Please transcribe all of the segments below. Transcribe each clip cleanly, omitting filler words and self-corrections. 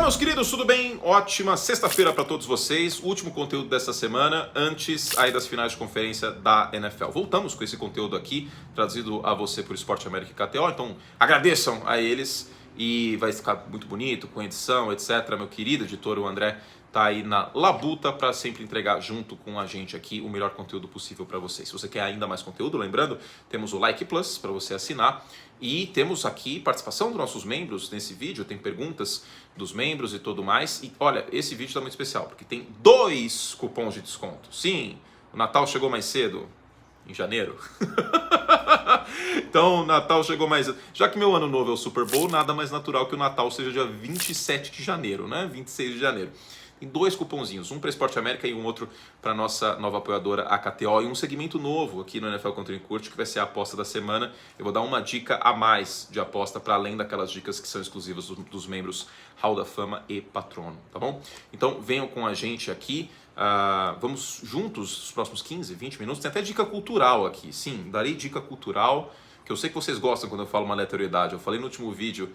meus queridos, tudo bem? Ótima sexta-feira para todos vocês. Último conteúdo dessa semana, antes aí das finais de conferência da NFL. Voltamos com esse conteúdo aqui, trazido a você por Esporte América e KTO. Então, agradeçam a eles e vai ficar muito bonito, com edição, etc. Meu querido editor, o André, tá aí na labuta para sempre entregar junto com a gente aqui o melhor conteúdo possível para vocês. Se você quer ainda mais conteúdo, lembrando, temos o Like Plus para você assinar e temos aqui participação dos nossos membros nesse vídeo, tem perguntas dos membros e tudo mais. E olha, esse vídeo está muito especial porque tem 2 cupons de desconto. Sim, o Natal chegou mais cedo, em janeiro. Então o Natal chegou mais cedo. Já que meu ano novo é o Super Bowl, nada mais natural que o Natal seja dia 27 de janeiro, né? 26 de janeiro. Tem 2 cupomzinhos, um para Esporte América e um outro para nossa nova apoiadora, a KTO, e um segmento novo aqui no NFL Contra Curte, que vai ser a aposta da semana. Eu vou dar uma dica a mais de aposta, para além daquelas dicas que são exclusivas dos membros Hall da Fama e Patrono, tá bom? Então venham com a gente aqui, vamos juntos os próximos 15, 20 minutos. Tem até dica cultural aqui, sim, darei dica cultural, que eu sei que vocês gostam quando eu falo uma aleatoriedade. Eu falei no último vídeo,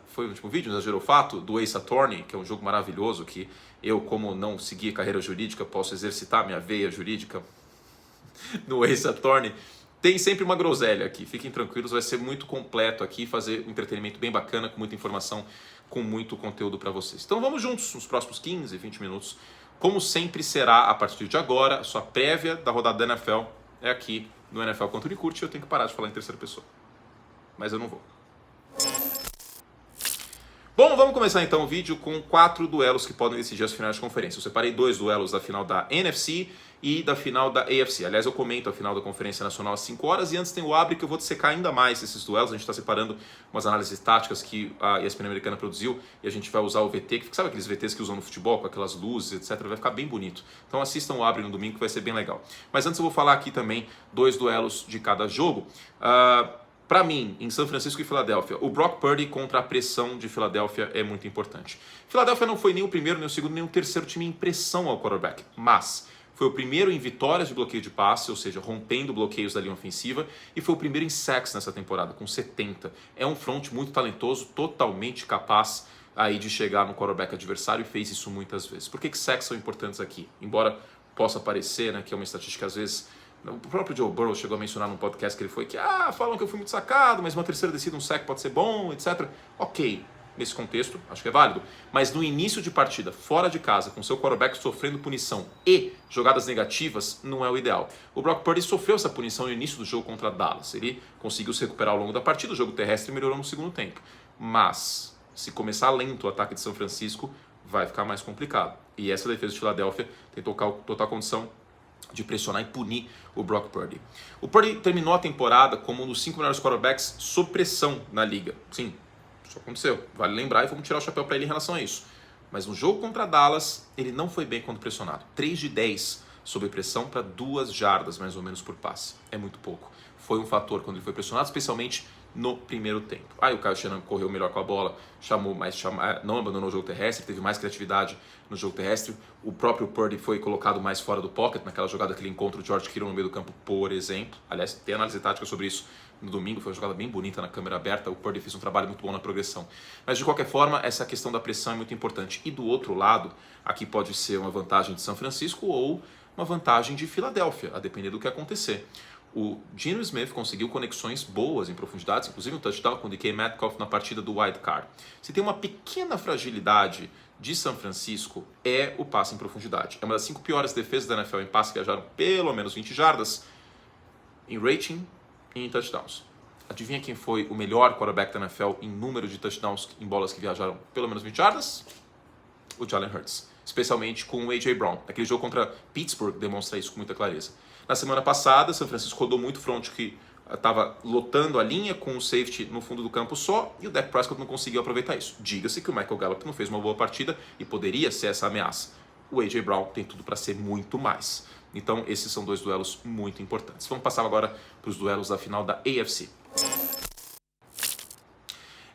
foi no último vídeo, no Exagero Fato, do Ace Attorney, que é um jogo maravilhoso, que eu, como não segui carreira jurídica, posso exercitar minha veia jurídica no Ace Attorney. Tem sempre uma groselha aqui, fiquem tranquilos, vai ser muito completo aqui, fazer um entretenimento bem bacana, com muita informação, com muito conteúdo para vocês. Então vamos juntos, nos próximos 15, 20 minutos. Como sempre será, a partir de agora, a sua prévia da rodada da NFL é aqui no NFL Contra Curte. Eu tenho que parar de falar em terceira pessoa, mas eu não vou. Bom, vamos começar então o vídeo com 4 duelos que podem decidir as finais de conferência. Eu separei 2 duelos da final da NFC e da final da AFC. Aliás, eu comento a final da Conferência Nacional às 5 horas e antes tem o Abre, que eu vou dissecar ainda mais esses duelos. A gente está separando umas análises táticas que a ESPN americana produziu e a gente vai usar o VT, que sabe aqueles VTs que usam no futebol, com aquelas luzes, etc. Vai ficar bem bonito. Então assistam o Abre no domingo, que vai ser bem legal. Mas antes eu vou falar aqui também 2 duelos de cada jogo. Para mim, em São Francisco e Filadélfia, o Brock Purdy contra a pressão de Filadélfia é muito importante. Filadélfia não foi nem o primeiro, nem o segundo, nem o terceiro time em pressão ao quarterback, mas foi o primeiro em vitórias de bloqueio de passe, ou seja, rompendo bloqueios da linha ofensiva, e foi o primeiro em sacks nessa temporada, com 70. É um front muito talentoso, totalmente capaz aí de chegar no quarterback adversário, e fez isso muitas vezes. Por que sacks são importantes aqui? Embora possa parecer, né, que é uma estatística às vezes... O próprio Joe Burrow chegou a mencionar num podcast que ele foi que falam que eu fui muito sacado, mas uma terceira descida, um sack pode ser bom, etc. Ok, nesse contexto, acho que é válido. Mas no início de partida, fora de casa, com seu quarterback sofrendo punição e jogadas negativas, não é o ideal. O Brock Purdy sofreu essa punição no início do jogo contra Dallas. Ele conseguiu se recuperar ao longo da partida, o jogo terrestre melhorou no segundo tempo. Mas, se começar lento o ataque de São Francisco, vai ficar mais complicado. E essa defesa de Filadélfia tem total condição de pressionar e punir o Brock Purdy. O Purdy terminou a temporada como um dos 5 melhores quarterbacks sob pressão na liga. Sim, isso aconteceu. Vale lembrar e vamos tirar o chapéu para ele em relação a isso. Mas no jogo contra Dallas, ele não foi bem quando pressionado. 3 de 10 sob pressão para 2 jardas mais ou menos por passe. É muito pouco. Foi um fator quando ele foi pressionado, especialmente no primeiro tempo. Aí o Kyle Shanahan correu melhor com a bola, não abandonou o jogo terrestre, teve mais criatividade no jogo terrestre. O próprio Purdy foi colocado mais fora do pocket, naquela jogada que ele encontra o George Kittle no meio do campo, por exemplo. Aliás, tem análise tática sobre isso no domingo, foi uma jogada bem bonita na câmera aberta, o Purdy fez um trabalho muito bom na progressão. Mas de qualquer forma, essa questão da pressão é muito importante. E do outro lado, aqui pode ser uma vantagem de São Francisco ou uma vantagem de Filadélfia, a depender do que acontecer. O Geno Smith conseguiu conexões boas em profundidades, inclusive um touchdown com o DK Metcalf na partida do Wild Card. Se tem uma pequena fragilidade de São Francisco, é o passe em profundidade. É uma das 5 piores defesas da NFL em passe que viajaram pelo menos 20 jardas em rating e em touchdowns. Adivinha quem foi o melhor quarterback da NFL em número de touchdowns em bolas que viajaram pelo menos 20 jardas? O Jalen Hurts, especialmente com o A.J. Brown. Aquele jogo contra Pittsburgh demonstra isso com muita clareza. Na semana passada, São Francisco rodou muito front que estava lotando a linha com o safety no fundo do campo só, e o Dak Prescott não conseguiu aproveitar isso. Diga-se que o Michael Gallup não fez uma boa partida e poderia ser essa ameaça. O A.J. Brown tem tudo para ser muito mais. Então esses são 2 duelos muito importantes. Vamos passar agora para os duelos da final da AFC.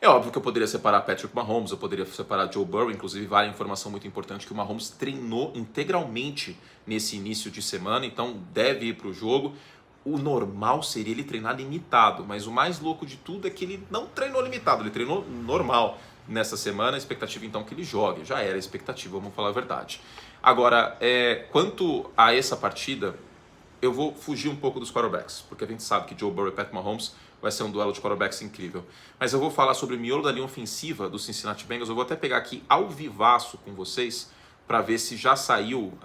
É óbvio que eu poderia separar Patrick Mahomes, eu poderia separar Joe Burrow, inclusive vale a informação muito importante que o Mahomes treinou integralmente nesse início de semana, então deve ir para o jogo. O normal seria ele treinar limitado, mas o mais louco de tudo é que ele não treinou limitado, ele treinou normal. nessa semana, a expectativa então que ele jogue. Já era a expectativa, vamos falar a verdade. Agora, quanto a essa partida, eu vou fugir um pouco dos quarterbacks, porque a gente sabe que Joe Burrow e Pat Mahomes vai ser um duelo de quarterbacks incrível. Mas eu vou falar sobre o miolo da linha ofensiva do Cincinnati Bengals. Eu vou até pegar aqui ao vivaço com vocês para ver se já saiu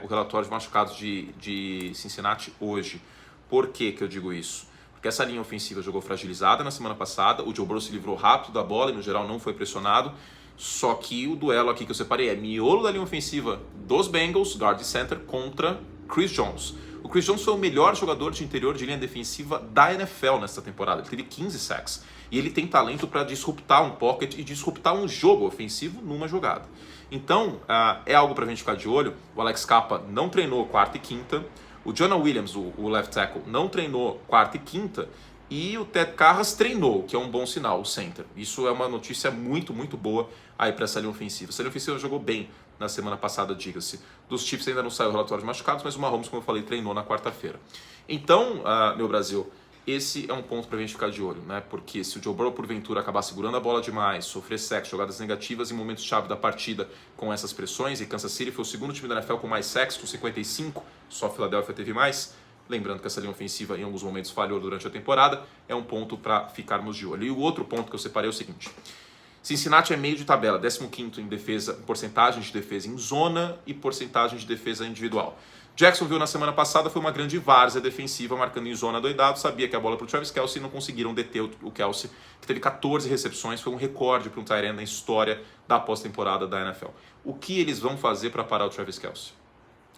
o relatório de machucados de Cincinnati hoje. Por que eu digo isso? Porque essa linha ofensiva jogou fragilizada na semana passada, o Joe Burrow se livrou rápido da bola e no geral não foi pressionado. Só que o duelo aqui que eu separei é miolo da linha ofensiva dos Bengals, guard e center, contra Chris Jones. O Chris Jones foi o melhor jogador de interior de linha defensiva da NFL nesta temporada. Ele teve 15 sacks. E ele tem talento para disruptar um pocket e disruptar um jogo ofensivo numa jogada. Então, é algo para a gente ficar de olho. O Alex Capa não treinou quarta e quinta. O Jonah Williams, o left tackle, não treinou quarta e quinta. E o Ted Karras treinou, que é um bom sinal, o center. Isso é uma notícia muito, muito boa aí para essa linha ofensiva. Essa linha ofensiva jogou bem na semana passada, diga-se. Dos Chiefs ainda não saiu o relatório de machucados, mas o Mahomes, como eu falei, treinou na quarta-feira. Então, meu Brasil, esse é um ponto para a gente ficar de olho, né? Porque se o Joe Burrow, porventura, acabar segurando a bola demais, sofrer sacks, jogadas negativas em momentos-chave da partida com essas pressões, e Kansas City foi o segundo time da NFL com mais sacks, com 55, só a Philadelphia teve mais. Lembrando que essa linha ofensiva em alguns momentos falhou durante a temporada, é um ponto para ficarmos de olho. E o outro ponto que eu separei é o seguinte: Cincinnati é meio de tabela, 15º em defesa, porcentagem de defesa em zona e porcentagem de defesa individual. Jacksonville na semana passada foi uma grande várzea defensiva, marcando em zona doidado, sabia que a bola para o Travis Kelce e não conseguiram deter o Kelce, que teve 14 recepções, foi um recorde para um tight end na história da pós-temporada da NFL. O que eles vão fazer para parar o Travis Kelce?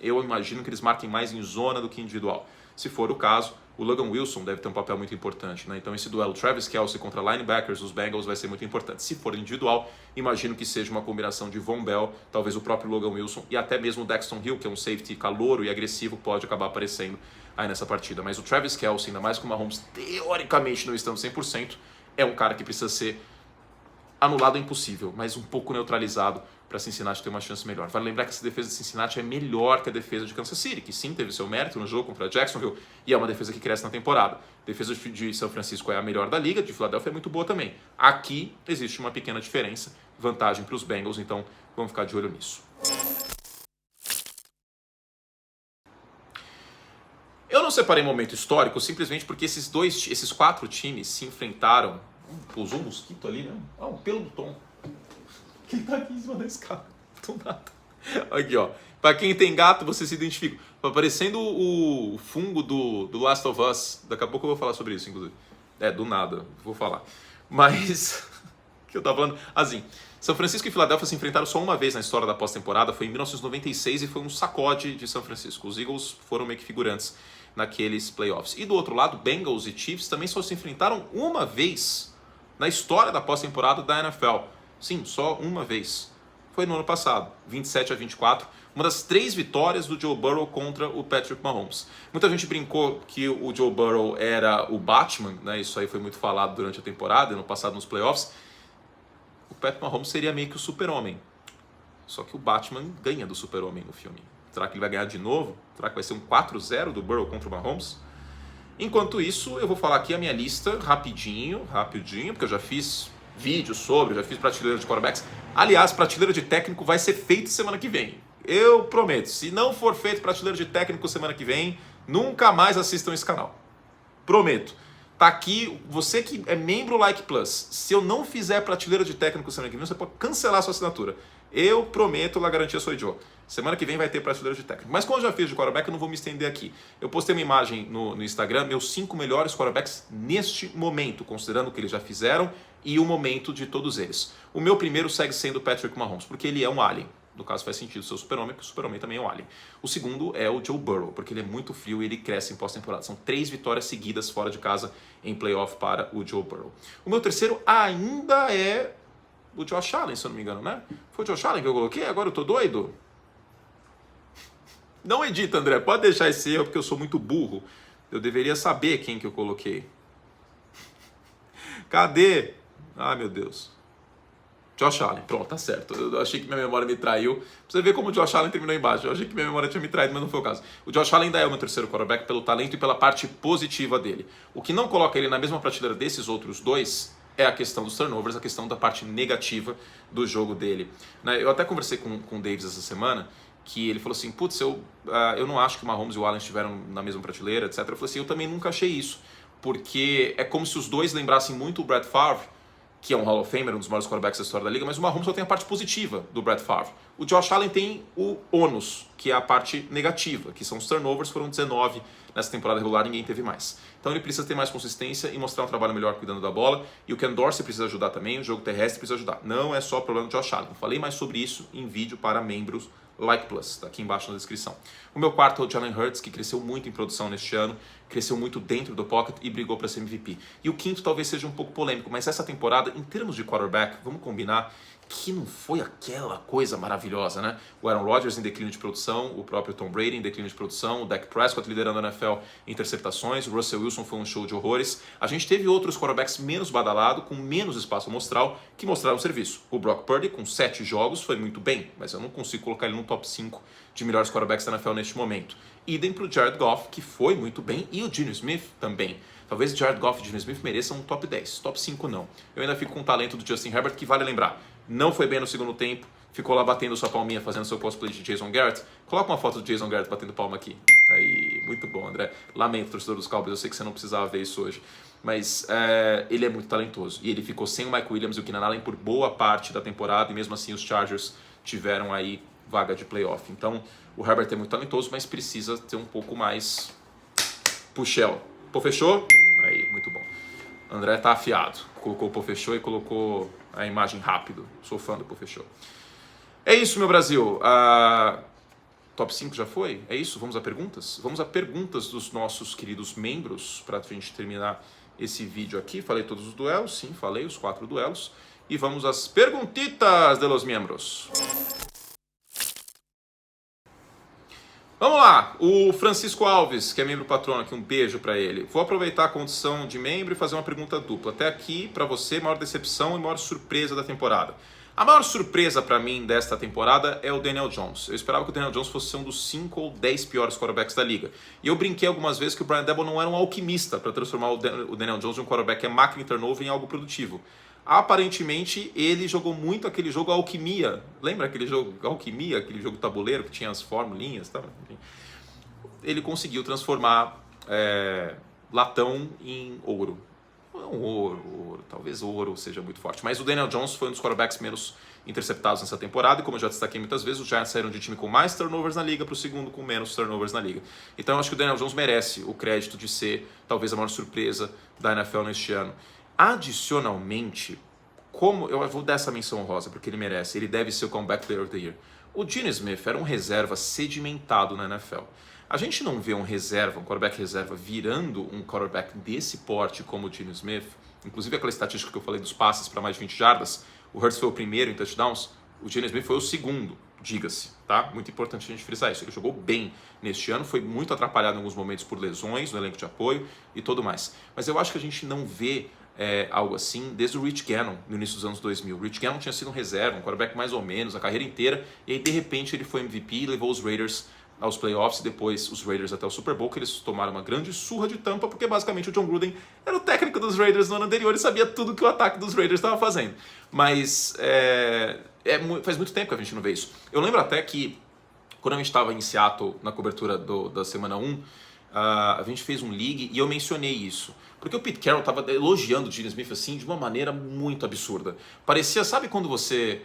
Eu imagino que eles marquem mais em zona do que individual. Se for o caso, o Logan Wilson deve ter um papel muito importante, né? Então esse duelo Travis Kelce contra linebackers dos Bengals vai ser muito importante. Se for individual, imagino que seja uma combinação de Von Bell, talvez o próprio Logan Wilson e até mesmo o Daxton Hill, que é um safety calouro e agressivo, pode acabar aparecendo aí nessa partida. Mas o Travis Kelce, ainda mais com o Mahomes teoricamente não estando 100%, é um cara que precisa ser anulado, é impossível, mas um pouco neutralizado para Cincinnati ter uma chance melhor. Vale lembrar que essa defesa de Cincinnati é melhor que a defesa de Kansas City, que sim, teve seu mérito no jogo contra Jacksonville e é uma defesa que cresce na temporada. A defesa de São Francisco é a melhor da liga, de Filadélfia é muito boa também. Aqui existe uma pequena diferença, vantagem para os Bengals, então vamos ficar de olho nisso. Eu não separei momento histórico simplesmente porque esses 4 times se enfrentaram. Pousou um mosquito ali, né? Um pelo do Tom. Que tá aqui em cima da escada. Do nada. Aqui, ó. Pra quem tem gato, você se identifica. Tá parecendo o fungo do Last of Us. Daqui a pouco eu vou falar sobre isso, inclusive. Do nada. Vou falar. Mas... o que eu tava falando? Assim, São Francisco e Filadélfia se enfrentaram só uma vez na história da pós-temporada. Foi em 1996 e foi um sacode de São Francisco. Os Eagles foram meio que figurantes naqueles playoffs. E do outro lado, Bengals e Chiefs também só se enfrentaram uma vez na história da pós-temporada da NFL. Sim, só uma vez. Foi no ano passado, 27-24. Uma das 3 vitórias do Joe Burrow contra o Patrick Mahomes. Muita gente brincou que o Joe Burrow era o Batman, né? Isso aí foi muito falado durante a temporada e no passado nos playoffs. O Patrick Mahomes seria meio que o super-homem. Só que o Batman ganha do super-homem no filme. Será que ele vai ganhar de novo? Será que vai ser um 4-0 do Burrow contra o Mahomes? Enquanto isso, eu vou falar aqui a minha lista rapidinho, porque eu já fiz vídeo sobre, já fiz prateleira de quarterbacks. Aliás, prateleira de técnico vai ser feito semana que vem. Eu prometo, se não for feito prateleira de técnico semana que vem, nunca mais assistam esse canal. Prometo. Tá aqui, você que é membro Like Plus, se eu não fizer prateleira de técnico semana que vem, você pode cancelar a sua assinatura. Eu prometo, la garantia sou Joe. Semana que vem vai ter prateleira de técnico. Mas como eu já fiz de quarterback, eu não vou me estender aqui. Eu postei uma imagem no Instagram, meus 5 melhores quarterbacks neste momento, considerando o que eles já fizeram e o momento de todos eles. O meu primeiro segue sendo o Patrick Mahomes, porque ele é um alien. No caso faz sentido ser o super-homem, porque o super-homem também é um alien. O segundo é o Joe Burrow, porque ele é muito frio e ele cresce em pós-temporada. São 3 vitórias seguidas fora de casa em playoff para o Joe Burrow. O meu terceiro ainda é o Josh Allen, se eu não me engano, né? Foi o Josh Allen que eu coloquei? Agora eu tô doido? Não edita, André. Pode deixar esse erro, porque eu sou muito burro. Eu deveria saber quem que eu coloquei. Cadê? Ah, meu Deus. Josh Allen. Pronto, tá certo. Eu achei que minha memória me traiu. Pra você ver como o Josh Allen terminou embaixo. Eu achei que minha memória tinha me traído, mas não foi o caso. O Josh Allen ainda é o meu terceiro quarterback pelo talento e pela parte positiva dele. O que não coloca ele na mesma prateleira desses outros dois é a questão dos turnovers, a questão da parte negativa do jogo dele. Eu até conversei com o Davis essa semana, que ele falou assim, putz, eu não acho que o Mahomes e o Allen estiveram na mesma prateleira, etc. Eu falei assim, eu também nunca achei isso, porque é como se os dois lembrassem muito o Brett Favre, que é um Hall of Famer, um dos maiores quarterbacks da história da liga, mas o Mahomes só tem a parte positiva do Brett Favre. O Josh Allen tem o ônus, que é a parte negativa, que são os turnovers, foram 19 nessa temporada regular, ninguém teve mais. Então ele precisa ter mais consistência e mostrar um trabalho melhor cuidando da bola, e o Ken Dorsey precisa ajudar também, o jogo terrestre precisa ajudar. Não é só problema do Josh Allen. Eu falei mais sobre isso em vídeo para membros Like Plus, tá aqui embaixo na descrição. O meu quarto é o Jalen Hurts, que cresceu muito em produção neste ano, cresceu muito dentro do pocket e brigou para ser MVP. E o quinto talvez seja um pouco polêmico, mas essa temporada, em termos de quarterback, vamos combinar que não foi aquela coisa maravilhosa, né? O Aaron Rodgers em declínio de produção, o próprio Tom Brady em declínio de produção, o Dak Prescott liderando a NFL em interceptações, o Russell Wilson foi um show de horrores. A gente teve outros quarterbacks menos badalados, com menos espaço amostral, que mostraram serviço. O Brock Purdy, com 7 jogos, foi muito bem, mas eu não consigo colocar ele no top 5 de melhores quarterbacks da NFL neste momento. Idem para o Jared Goff, que foi muito bem, e o Geno Smith também. Talvez Jared Goff e Geno Smith mereçam um top 10, top 5 não. Eu ainda fico com o talento do Justin Herbert, que vale lembrar, não foi bem no segundo tempo, ficou lá batendo sua palminha, fazendo seu cosplay de Jason Garrett. Coloca uma foto do Jason Garrett batendo palma aqui. Aí, muito bom, André. Lamento, torcedor dos Cowboys, eu sei que você não precisava ver isso hoje. Mas ele é muito talentoso. E ele ficou sem o Mike Williams e o Keenan Allen por boa parte da temporada, e mesmo assim os Chargers tiveram aí vaga de playoff. Então, o Herbert é muito talentoso, mas precisa ter um pouco mais puxel. Pô, fechou? Aí, muito bom. André tá afiado. Colocou o Pô fechou e colocou a imagem rápido. Sou fã do Pô fechou. É isso, meu Brasil. Top 5 já foi? É isso? Vamos a perguntas? Vamos a perguntas dos nossos queridos membros para a gente terminar esse vídeo aqui. Falei todos os duelos? Sim, falei os 4 duelos. E vamos às perguntitas de los membros. Vamos lá, o Francisco Alves, que é membro patrono aqui, um beijo para ele. Vou aproveitar a condição de membro e fazer uma pergunta dupla. Até aqui, para você, maior decepção e maior surpresa da temporada. A maior surpresa para mim desta temporada é o Daniel Jones. Eu esperava que o Daniel Jones fosse um dos 5 ou 10 piores quarterbacks da liga. E eu brinquei algumas vezes que o Brian Daboll não era um alquimista para transformar o Daniel Jones de um quarterback que é máquina de turnover em algo produtivo. Aparentemente, ele jogou muito aquele jogo Alquimia. Lembra aquele jogo Alquimia, aquele jogo tabuleiro que tinha as formulinhas? Tá? Enfim. Ele conseguiu transformar latão em ouro. Não ouro, talvez ouro seja muito forte. Mas o Daniel Jones foi um dos quarterbacks menos interceptados nessa temporada. E como eu já destaquei muitas vezes, os Giants saíram de time com mais turnovers na liga para o segundo com menos turnovers na liga. Então eu acho que o Daniel Jones merece o crédito de ser talvez a maior surpresa da NFL neste ano. Adicionalmente, como eu vou dar essa menção honrosa porque ele merece, ele deve ser o Comeback Player of the Year. O Geno Smith era um reserva sedimentado na NFL. A gente não vê um quarterback reserva virando um quarterback desse porte como o Geno Smith. Inclusive aquela estatística que eu falei dos passes para mais de 20 jardas, o Hurts foi o primeiro em touchdowns, o Geno Smith foi o segundo, diga-se, tá? Muito importante a gente frisar isso. Ele jogou bem neste ano, foi muito atrapalhado em alguns momentos por lesões no elenco de apoio e tudo mais. Mas eu acho que a gente não vê algo assim desde o Rich Gannon no início dos anos 2000. O Rich Gannon tinha sido um reserva, um quarterback mais ou menos, a carreira inteira, e aí de repente ele foi MVP e levou os Raiders aos playoffs, e depois os Raiders até o Super Bowl, que eles tomaram uma grande surra de tampa, porque basicamente o John Gruden era o técnico dos Raiders no ano anterior e sabia tudo que o ataque dos Raiders estava fazendo. Mas faz muito tempo que a gente não vê isso. Eu lembro até que quando a gente estava em Seattle na cobertura da semana 1, a gente fez um league e eu mencionei isso. Porque o Pete Carroll estava elogiando o Geno Smith assim de uma maneira muito absurda. Parecia, sabe quando você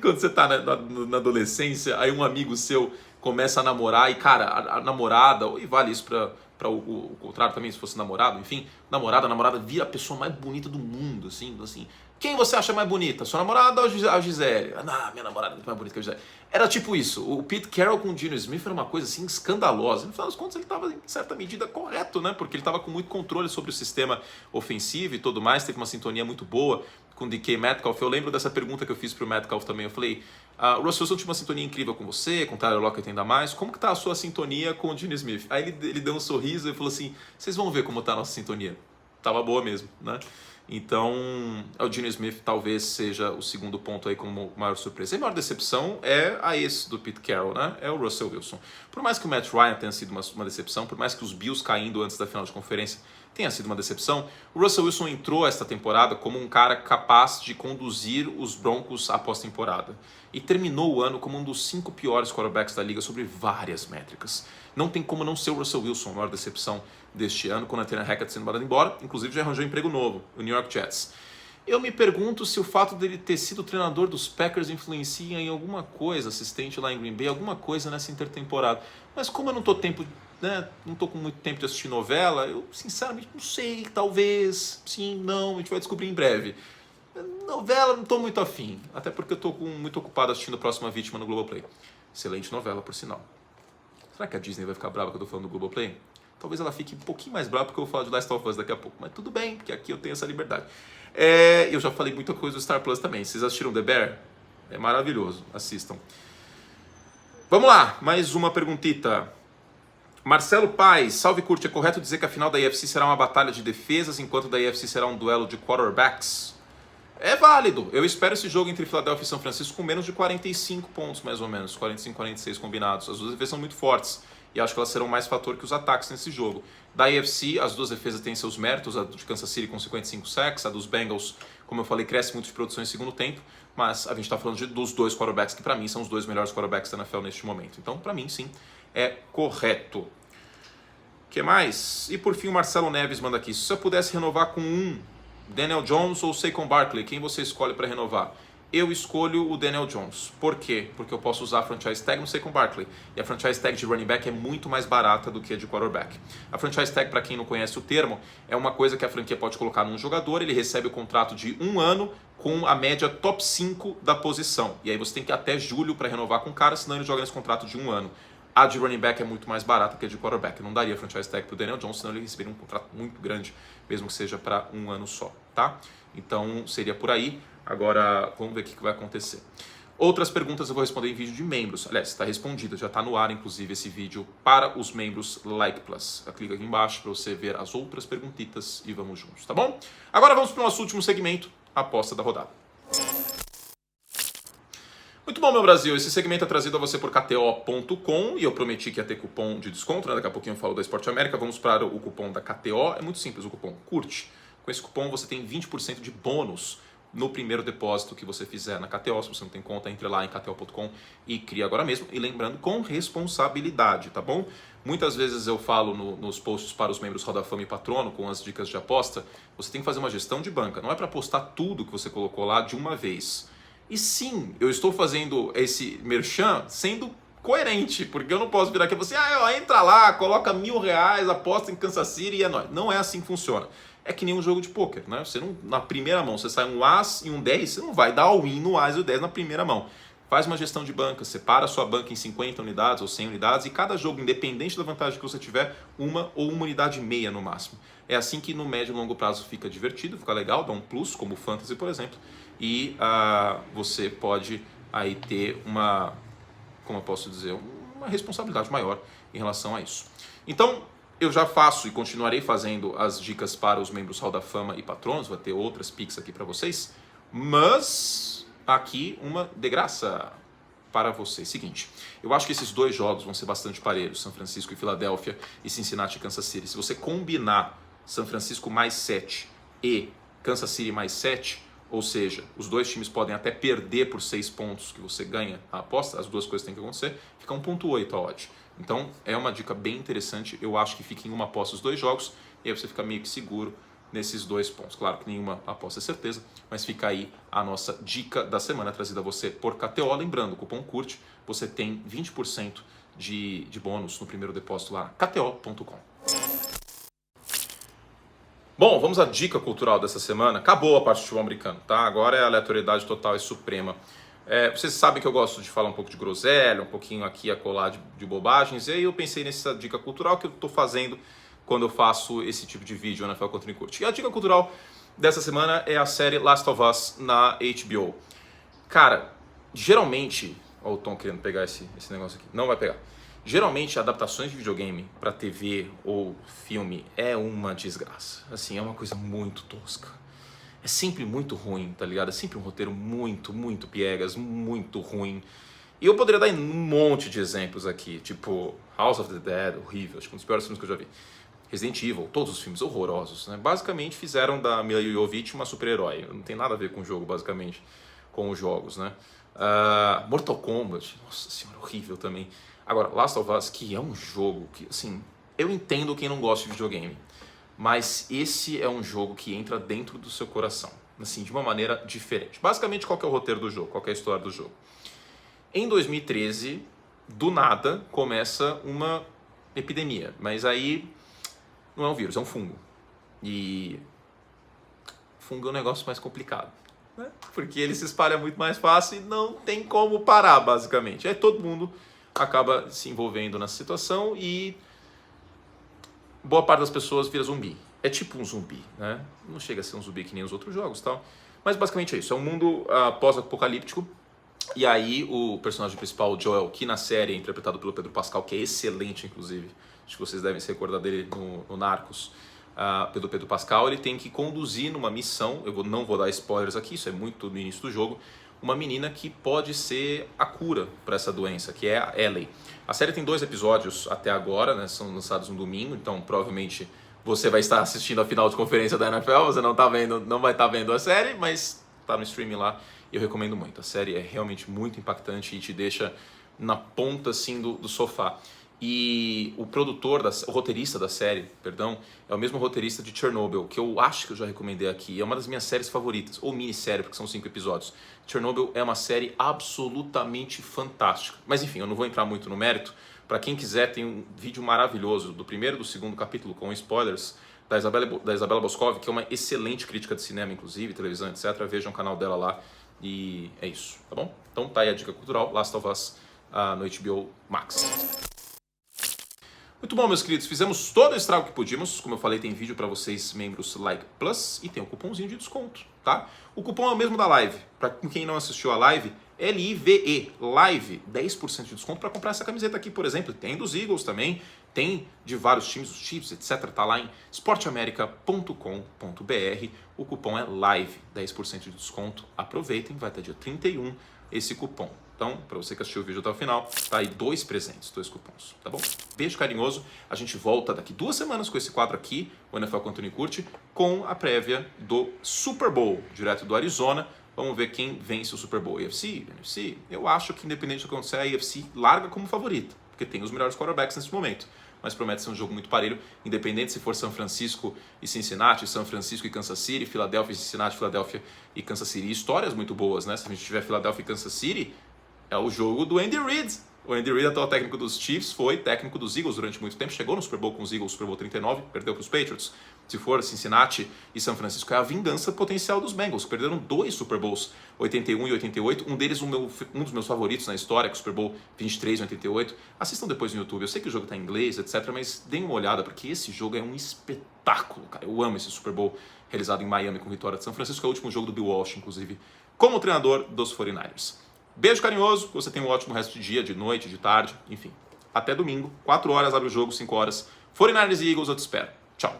quando você tá na adolescência, aí um amigo seu começa a namorar e, cara, a namorada, e vale isso para o contrário também, se fosse namorado, enfim, a namorada vira a pessoa mais bonita do mundo, assim. Quem você acha mais bonita? Sua namorada ou a Gisele? Não, minha namorada é muito mais bonita que a Gisele. Era tipo isso. O Pete Carroll com o Geno Smith era uma coisa assim escandalosa. No final das contas ele estava em certa medida correto, né? Porque ele estava com muito controle sobre o sistema ofensivo e tudo mais. Teve uma sintonia muito boa com o DK Metcalf. Eu lembro dessa pergunta que eu fiz pro Metcalf também. Eu falei, o Russell Wilson tinha uma sintonia incrível com você, com o Tyler Lockett ainda mais. Como que tá a sua sintonia com o Geno Smith? Aí ele deu um sorriso e falou assim, vocês vão ver como tá a nossa sintonia. tava boa mesmo, né? Então, o Geno Smith talvez seja o segundo ponto aí como maior surpresa. E a maior decepção é a ex do Pete Carroll, né? É o Russell Wilson. Por mais que o Matt Ryan tenha sido uma decepção, por mais que os Bills caindo antes da final de conferência tenha sido uma decepção, o Russell Wilson entrou esta temporada como um cara capaz de conduzir os Broncos à pós-temporada. E terminou o ano como um dos 5 piores quarterbacks da liga sobre várias métricas. Não tem como não ser o Russell Wilson a maior decepção deste ano, com o Nathaniel Hackett sendo mandado embora, inclusive já arranjou um emprego novo, o New York Jets. Eu me pergunto se o fato dele ter sido treinador dos Packers influencia em alguma coisa, assistente lá em Green Bay, alguma coisa nessa intertemporada. Mas como eu não tô com muito tempo de assistir novela, eu sinceramente não sei, talvez, sim, não, a gente vai descobrir em breve. Novela não tô muito afim, até porque eu tô muito ocupado assistindo a Próxima Vítima no Globoplay. Excelente novela, por sinal. Será que a Disney vai ficar brava que eu tô falando do Globoplay? Talvez ela fique um pouquinho mais brava porque eu vou falar de Last of Us daqui a pouco. Mas tudo bem, porque aqui eu tenho essa liberdade. Eu já falei muita coisa do Star Plus também. Vocês assistiram The Bear? É maravilhoso. Assistam. Vamos lá, mais uma perguntita. Marcelo Paes, salve curte. É correto dizer que a final da AFC será uma batalha de defesas, enquanto da AFC será um duelo de quarterbacks? É válido. Eu espero esse jogo entre Philadelphia e São Francisco com menos de 45 pontos, mais ou menos. 45, 46 combinados. As duas defesas são muito fortes. E acho que elas serão mais fator que os ataques nesse jogo. Da AFC, as duas defesas têm seus méritos, a de Kansas City com 55 sacks, a dos Bengals, como eu falei, cresce muito de produção em segundo tempo, mas a gente está falando dos dois quarterbacks, que para mim são os dois melhores quarterbacks da NFL neste momento. Então, para mim, sim, é correto. O que mais? E por fim, o Marcelo Neves manda aqui, se eu pudesse renovar com Daniel Jones ou Saquon Barkley, quem você escolhe para renovar? Eu escolho o Daniel Jones. Por quê? Porque eu posso usar a franchise tag no Saquon Barkley. E a franchise tag de running back é muito mais barata do que a de quarterback. A franchise tag, para quem não conhece o termo, é uma coisa que a franquia pode colocar num jogador, ele recebe o contrato de 1 ano com a média top 5 da posição. E aí você tem que ir até julho para renovar com o cara, senão ele joga nesse contrato de 1 ano. A de running back é muito mais barata que a de quarterback. Eu não daria franchise tag para o Daniel Jones, senão ele receberia um contrato muito grande, mesmo que seja para 1 ano só, tá? Então seria por aí. Agora vamos ver o que vai acontecer. Outras perguntas eu vou responder em vídeo de membros. Aliás, está respondida, já está no ar inclusive esse vídeo para os membros Like Plus. Clica aqui embaixo para você ver as outras perguntitas e vamos juntos, tá bom? Agora vamos para o nosso último segmento, a aposta da rodada. Muito bom, meu Brasil. Esse segmento é trazido a você por KTO.com e eu prometi que ia ter cupom de desconto, né? Daqui a pouquinho eu falo da Esporte América. Vamos para o cupom da KTO. É muito simples o cupom. Curte. Com esse cupom você tem 20% de bônus no primeiro depósito que você fizer na KTO. Se você não tem conta, entre lá em KTO.com e cria agora mesmo. E lembrando, com responsabilidade, tá bom? Muitas vezes eu falo nos posts para os membros Roda Fama e Patrono, com as dicas de aposta, você tem que fazer uma gestão de banca. Não é para apostar tudo que você colocou lá de uma vez. E sim, eu estou fazendo esse merchan sendo coerente, porque eu não posso virar aqui e falar assim, entra lá, coloca R$1.000, aposta em Kansas City e é nóis. Não é assim que funciona. É que nem um jogo de pôquer, né? Você não, na primeira mão, você sai um As e um 10, você não vai dar all-in no As e o 10 na primeira mão. Faz uma gestão de banca, separa a sua banca em 50 unidades ou 100 unidades e cada jogo, independente da vantagem que você tiver, uma ou uma unidade e meia no máximo. É assim que no médio e longo prazo fica divertido, fica legal, dá um plus, como o Fantasy, por exemplo, e você pode aí ter uma, como eu posso dizer, uma responsabilidade maior em relação a isso. Então, eu já faço e continuarei fazendo as dicas para os membros Hall da Fama e patronos, vai ter outras picks aqui para vocês, mas aqui uma de graça para vocês. Seguinte, eu acho que esses dois jogos vão ser bastante parelhos, São Francisco e Filadélfia e Cincinnati e Kansas City. Se você combinar São Francisco mais 7 e Kansas City mais 7, ou seja, os dois times podem até perder por 6 pontos que você ganha a aposta, as duas coisas têm que acontecer, fica 1.8 a odd. Então é uma dica bem interessante, eu acho que fica em uma aposta os dois jogos, e aí você fica meio que seguro nesses 2 pontos. Claro que nenhuma aposta é certeza, mas fica aí a nossa dica da semana trazida a você por KTO. Lembrando, o cupom CURTE, você tem 20% de bônus no primeiro depósito lá, KTO.com. Bom, vamos à dica cultural dessa semana. Acabou a parte de futebol americano, tá? Agora é aleatoriedade total e suprema. Vocês sabem que eu gosto de falar um pouco de groselha, um pouquinho aqui a colar de bobagens, e aí eu pensei nessa dica cultural que eu estou fazendo quando eu faço esse tipo de vídeo na NFL Contra Curte. E a dica cultural dessa semana é a série Last of Us na HBO. Cara, geralmente... Olha o Tom querendo pegar esse negócio aqui. Não vai pegar. Geralmente, adaptações de videogame para TV ou filme é uma desgraça. Assim, é uma coisa muito tosca. É sempre muito ruim, tá ligado? É sempre um roteiro muito, muito piegas, muito ruim. E eu poderia dar um monte de exemplos aqui, tipo House of the Dead, horrível, acho que um dos piores filmes que eu já vi. Resident Evil, todos os filmes horrorosos, né? Basicamente fizeram da Mila Jovovich uma super-herói. Não tem nada a ver com o jogo, basicamente, com os jogos, né? Mortal Kombat, nossa senhora, horrível também. Agora, Last of Us, que é um jogo que, assim, eu entendo quem não gosta de videogame, mas esse é um jogo que entra dentro do seu coração, assim, de uma maneira diferente. Basicamente, qual que é o roteiro do jogo? Qual que é a história do jogo? Em 2013, do nada, começa uma epidemia, mas aí não é um vírus, é um fungo. E fungo é um negócio mais complicado, né? Porque ele se espalha muito mais fácil e não tem como parar, basicamente. Aí todo mundo acaba se envolvendo nessa situação e boa parte das pessoas vira zumbi. É tipo um zumbi, né? Não chega a ser um zumbi que nem os outros jogos e tal. Mas basicamente é isso. É um mundo pós-apocalíptico. E aí o personagem principal, o Joel, que na série é interpretado pelo Pedro Pascal, que é excelente, inclusive. Acho que vocês devem se recordar dele no Narcos. Pelo Pedro Pascal, ele tem que conduzir numa missão. Não vou dar spoilers aqui, isso é muito no início do jogo. Uma menina que pode ser a cura para essa doença, que é a Ellie. A série tem 2 episódios até agora, né? São lançados no domingo, então provavelmente você vai estar assistindo a final de conferência da NFL, você não vai estar vendo a série, mas tá no streaming lá e eu recomendo muito. A série é realmente muito impactante e te deixa na ponta assim do sofá. E o roteirista da série, perdão, é o mesmo roteirista de Chernobyl, que eu acho que eu já recomendei aqui. É uma das minhas séries favoritas, ou minissérie, porque são 5 episódios. Chernobyl é uma série absolutamente fantástica. Mas enfim, eu não vou entrar muito no mérito. Para quem quiser, tem um vídeo maravilhoso do primeiro e do segundo capítulo, com spoilers, da Isabela Boscov, que é uma excelente crítica de cinema, inclusive, televisão, etc. Vejam o canal dela lá. E é isso, tá bom? Então tá aí a dica cultural, Last of Us no HBO Max. Muito bom, meus queridos, fizemos todo o estrago que podíamos. Como eu falei, tem vídeo para vocês, membros Like Plus, e tem um cupomzinho de desconto, tá? O cupom é o mesmo da live. Para quem não assistiu a live, LIVE, live, 10% de desconto para comprar essa camiseta aqui, por exemplo. Tem dos Eagles também, tem de vários times, os Chiefs, etc. Tá lá em esporteamerica.com.br. O cupom é LIVE, 10% de desconto. Aproveitem, vai até dia 31 esse cupom. Então, para você que assistiu o vídeo até o final, tá aí 2 presentes, 2 cupons, tá bom? Beijo carinhoso. A gente volta daqui 2 semanas com esse quadro aqui, o NFL com Antônio Curti, com a prévia do Super Bowl, direto do Arizona. Vamos ver quem vence o Super Bowl. AFC, NFC. Eu acho que, independente do que acontecer, a AFC larga como favorita, porque tem os melhores quarterbacks nesse momento. Mas promete ser um jogo muito parelho, independente se for São Francisco e Cincinnati, São Francisco e Kansas City, Filadélfia e Cincinnati, Filadélfia e Kansas City. E histórias muito boas, né? Se a gente tiver Filadélfia e Kansas City, é o jogo do Andy Reid. O Andy Reid, atual técnico dos Chiefs, foi técnico dos Eagles durante muito tempo. Chegou no Super Bowl com os Eagles, Super Bowl 39, perdeu para os Patriots. Se for Cincinnati e São Francisco, é a vingança potencial dos Bengals, que perderam 2 Super Bowls, 81 e 88. Um deles, um dos meus favoritos na história, que é o Super Bowl 23 e 88. Assistam depois no YouTube. Eu sei que o jogo está em inglês, etc., mas deem uma olhada, porque esse jogo é um espetáculo, cara. Eu amo esse Super Bowl realizado em Miami com vitória de São Francisco. É o último jogo do Bill Walsh, inclusive, como treinador dos 49ers. Beijo carinhoso, que você tenha um ótimo resto de dia, de noite, de tarde, enfim. Até domingo, 4 horas abre o jogo, 5 horas. 49ers e Eagles, eu te espero. Tchau.